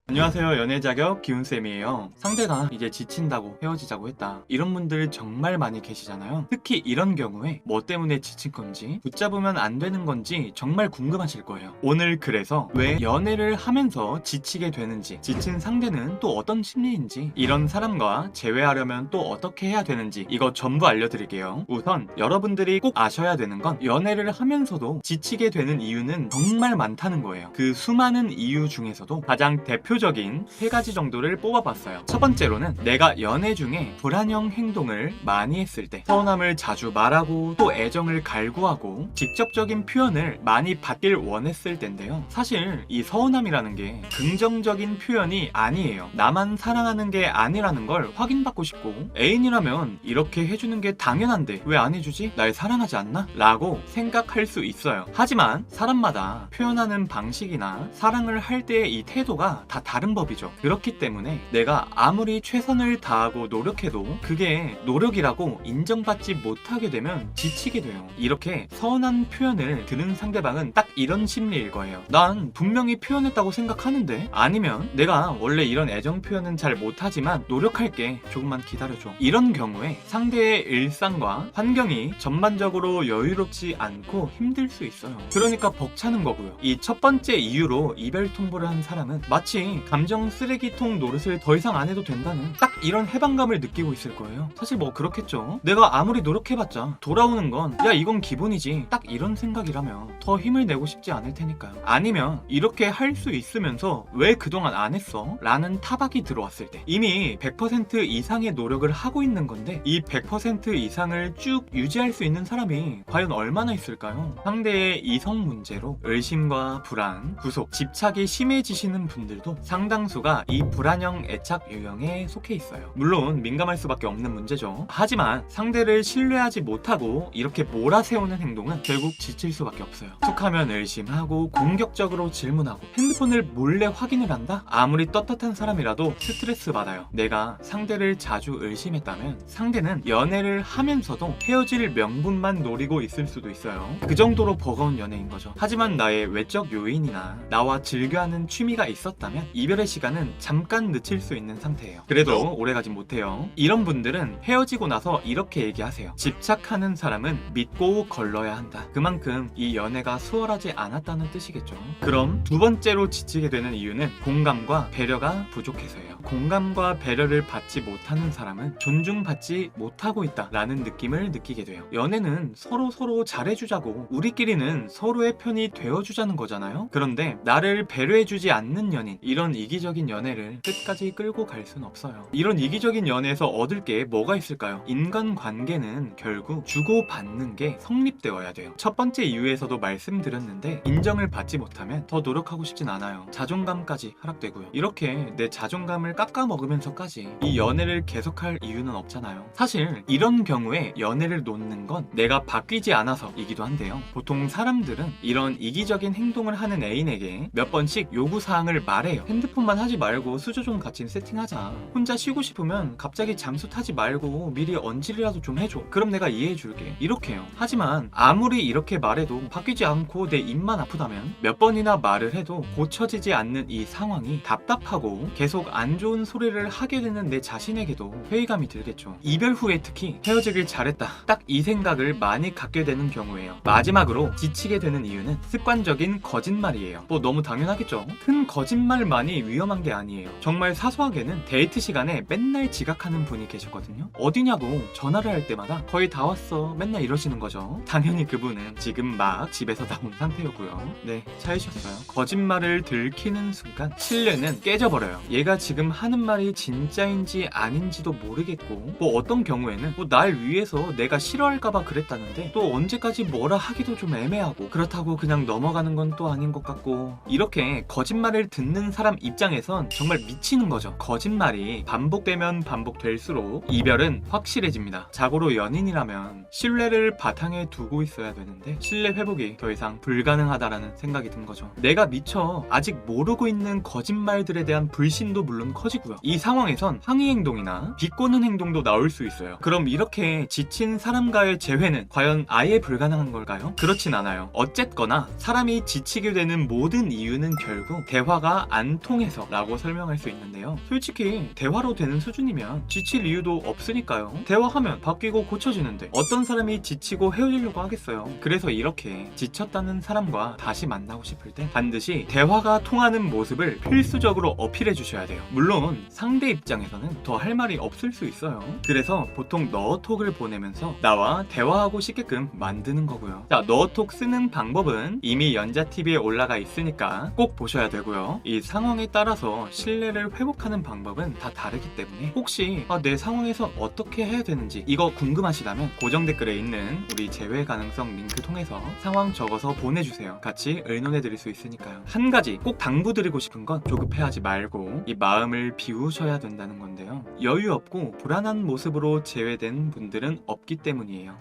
안녕하세요. 연애자격 기훈쌤이에요. 상대가 이제 지친다고 헤어지자고 했다. 이런 분들 정말 많이 계시잖아요. 특히 이런 경우에 뭐 때문에 지친 건지, 붙잡으면 안 되는 건지 정말 궁금하실 거예요. 오늘 그래서 왜 연애를 하면서 지치게 되는지, 지친 상대는 또 어떤 심리인지, 이런 사람과 재회하려면 또 어떻게 해야 되는지 이거 전부 알려드릴게요. 우선 여러분들이 꼭 아셔야 되는 건 연애를 하면서도 지치게 되는 이유는 정말 많다는 거예요. 그 수많은 이유 중에서도 가장 대표적인 세 가지 정도를 뽑아봤어요. 첫 번째로는 내가 연애 중에 불안형 행동을 많이 했을 때, 서운함을 자주 말하고 또 애정을 갈구하고 직접적인 표현을 많이 받길 원했을 때인데요. 사실 이 서운함이라는 게 긍정적인 표현이 아니에요. 나만 사랑하는 게 아니라는 걸 확인받고 싶고, 애인이라면 이렇게 해주는 게 당연한데 왜 안 해주지? 날 사랑하지 않나? 라고 생각할 수 있어요. 하지만 사람마다 표현하는 방식이나 사랑을 할 때의 이 태도가 다 다른 법이죠. 그렇기 때문에 내가 아무리 최선을 다하고 노력해도 그게 노력이라고 인정받지 못하게 되면 지치게 돼요. 이렇게 서운한 표현을 드는 상대방은 딱 이런 심리일 거예요. 난 분명히 표현했다고 생각하는데, 아니면 내가 원래 이런 애정 표현은 잘 못하지만 노력할게, 조금만 기다려줘. 이런 경우에 상대의 일상과 환경이 전반적으로 여유롭지 않고 힘들 수 있어요. 그러니까 벅차는 거고요. 이 첫 번째 이유로 이별 통보를 한 사람은 마치 감정 쓰레기통 노릇을 더 이상 안 해도 된다는 딱 이런 해방감을 느끼고 있을 거예요. 사실 뭐 그렇겠죠. 내가 아무리 노력해봤자 돌아오는 건 야 이건 기본이지, 딱 이런 생각이라면 더 힘을 내고 싶지 않을 테니까요. 아니면 이렇게 할 수 있으면서 왜 그동안 안 했어? 라는 타박이 들어왔을 때, 이미 100% 이상의 노력을 하고 있는 건데 이 100% 이상을 쭉 유지할 수 있는 사람이 과연 얼마나 있을까요? 상대의 이성 문제로 의심과 불안, 구속, 집착이 심해지시는 분들도 상당수가 이 불안형 애착 유형에 속해 있어요. 물론 민감할 수밖에 없는 문제죠. 하지만 상대를 신뢰하지 못하고 이렇게 몰아세우는 행동은 결국 지칠 수밖에 없어요. 툭하면 의심하고 공격적으로 질문하고 핸드폰을 몰래 확인을 한다? 아무리 떳떳한 사람이라도 스트레스 받아요. 내가 상대를 자주 의심했다면 상대는 연애를 하면서도 헤어질 명분만 노리고 있을 수도 있어요. 그 정도로 버거운 연애인 거죠. 하지만 나의 외적 요인이나 나와 즐겨하는 취미가 있었다면 이별의 시간은 잠깐 늦출 수 있는 상태예요. 그래도 오래가진 못해요. 이런 분들은 헤어지고 나서 이렇게 얘기하세요. 집착하는 사람은 믿고 걸러야 한다. 그만큼 이 연애가 수월하지 않았다는 뜻이겠죠. 그럼 두 번째로 지치게 되는 이유는 공감과 배려가 부족해서예요. 공감과 배려를 받지 못하는 사람은 존중받지 못하고 있다라는 느낌을 느끼게 돼요. 연애는 서로 잘해주자고, 우리끼리는 서로의 편이 되어주자는 거잖아요. 그런데 나를 배려해주지 않는 연인, 이런 이기적인 연애를 끝까지 끌고 갈 순 없어요. 이런 이기적인 연애에서 얻을 게 뭐가 있을까요? 인간관계는 결국 주고받는 게 성립되어야 돼요. 첫 번째 이유에서도 말씀드렸는데, 인정을 받지 못하면 더 노력하고 싶진 않아요. 자존감까지 하락되고요. 이렇게 내 자존감을 깎아먹으면서까지 이 연애를 계속할 이유는 없잖아요. 사실 이런 경우에 연애를 놓는 건 내가 바뀌지 않아서이기도 한데요. 보통 사람들은 이런 이기적인 행동을 하는 애인에게 몇 번씩 요구사항을 말해요. 핸드폰만 하지 말고 수저 좀 같이 세팅하자. 혼자 쉬고 싶으면 갑자기 잠수 타지 말고 미리 언질이라도 좀 해줘. 그럼 내가 이해해줄게. 이렇게 해요. 하지만 아무리 이렇게 말해도 바뀌지 않고 내 입만 아프다면, 몇 번이나 말을 해도 고쳐지지 않는 이 상황이 답답하고 계속 안 좋은 소리를 하게 되는 내 자신에게도 회의감이 들겠죠. 이별 후에 특히 헤어지길 잘했다, 딱 이 생각을 많이 갖게 되는 경우에요. 마지막으로 지치게 되는 이유는 습관적인 거짓말이에요. 뭐 너무 당연하겠죠. 큰 거짓말만이 위험한 게 아니에요. 정말 사소하게는 데이트 시간에 맨날 지각하는 분이 계셨거든요. 어디냐고 전화를 할 때마다 거의 다 왔어, 맨날 이러시는 거죠. 당연히 그분은 지금 막 집에서 나온 상태였고요. 네, 차이셨어요. 거짓말을 들키는 순간 신뢰는 깨져버려요. 얘가 지금 하는 말이 진짜인지 아닌지도 모르겠고, 뭐 어떤 경우에는 뭐 날 위해서 내가 싫어할까봐 그랬다는데 또 언제까지 뭐라 하기도 좀 애매하고, 그렇다고 그냥 넘어가는 건 또 아닌 것 같고, 이렇게 거짓말을 듣는 사람 입장에선 정말 미치는 거죠. 거짓말이 반복되면 반복될수록 이별은 확실해집니다. 자고로 연인이라면 신뢰를 바탕에 두고 있어야 되는데 신뢰 회복이 더 이상 불가능하다라는 생각이 든 거죠. 내가 미처 아직 모르고 있는 거짓말들에 대한 불신도 물론 커지고요. 이 상황에선 항의 행동이나 비꼬는 행동도 나올 수 있어요. 그럼 이렇게 지친 사람과의 재회는 과연 아예 불가능한 걸까요? 그렇진 않아요. 어쨌거나 사람이 지치게 되는 모든 이유는 결국 대화가 안 대화를 통해서 라고 설명할 수 있는데요. 솔직히 대화로 되는 수준이면 지칠 이유도 없으니까요. 대화하면 바뀌고 고쳐지는데 어떤 사람이 지치고 헤어지려고 하겠어요. 그래서 이렇게 지쳤다는 사람과 다시 만나고 싶을 때 반드시 대화가 통하는 모습을 필수적으로 어필해 주셔야 돼요. 물론 상대 입장에서는 더 할 말이 없을 수 있어요. 그래서 보통 너톡을 보내면서 나와 대화하고 싶게끔 만드는 거고요. 자, 너톡 쓰는 방법은 이미 연자TV에 올라가 있으니까 꼭 보셔야 되고요. 이 상황에 따라서 신뢰를 회복하는 방법은 다 다르기 때문에 혹시 내 상황에서 어떻게 해야 되는지 이거 궁금하시다면 고정 댓글에 있는 우리 재회 가능성 링크 통해서 상황 적어서 보내주세요. 같이 의논해 드릴 수 있으니까요. 한 가지 꼭 당부드리고 싶은 건 조급해하지 말고 이 마음을 비우셔야 된다는 건데요. 여유 없고 불안한 모습으로 제외된 분들은 없기 때문이에요.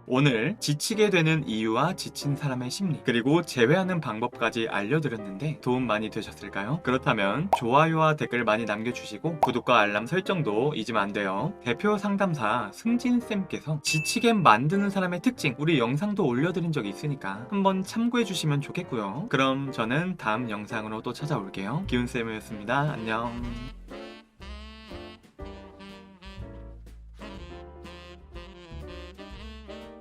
오늘 지치게 되는 이유와 지친 사람의 심리 그리고 제외하는 방법까지 알려드렸는데 도움 많이 되셨을까요? 그렇다면 좋아요와 댓글 많이 남겨주시고 구독과 알람 설정도 잊으면 안 돼요. 대표 상담사 승진쌤께서 지치게 만드는 사람의 특징 우리 영상도 올려드린 적이 있으니까 한번 참고해주시면 좋겠고요. 그럼 저는 다음 영상으로 또 찾아올게요. 기훈쌤이었습니다. 안녕.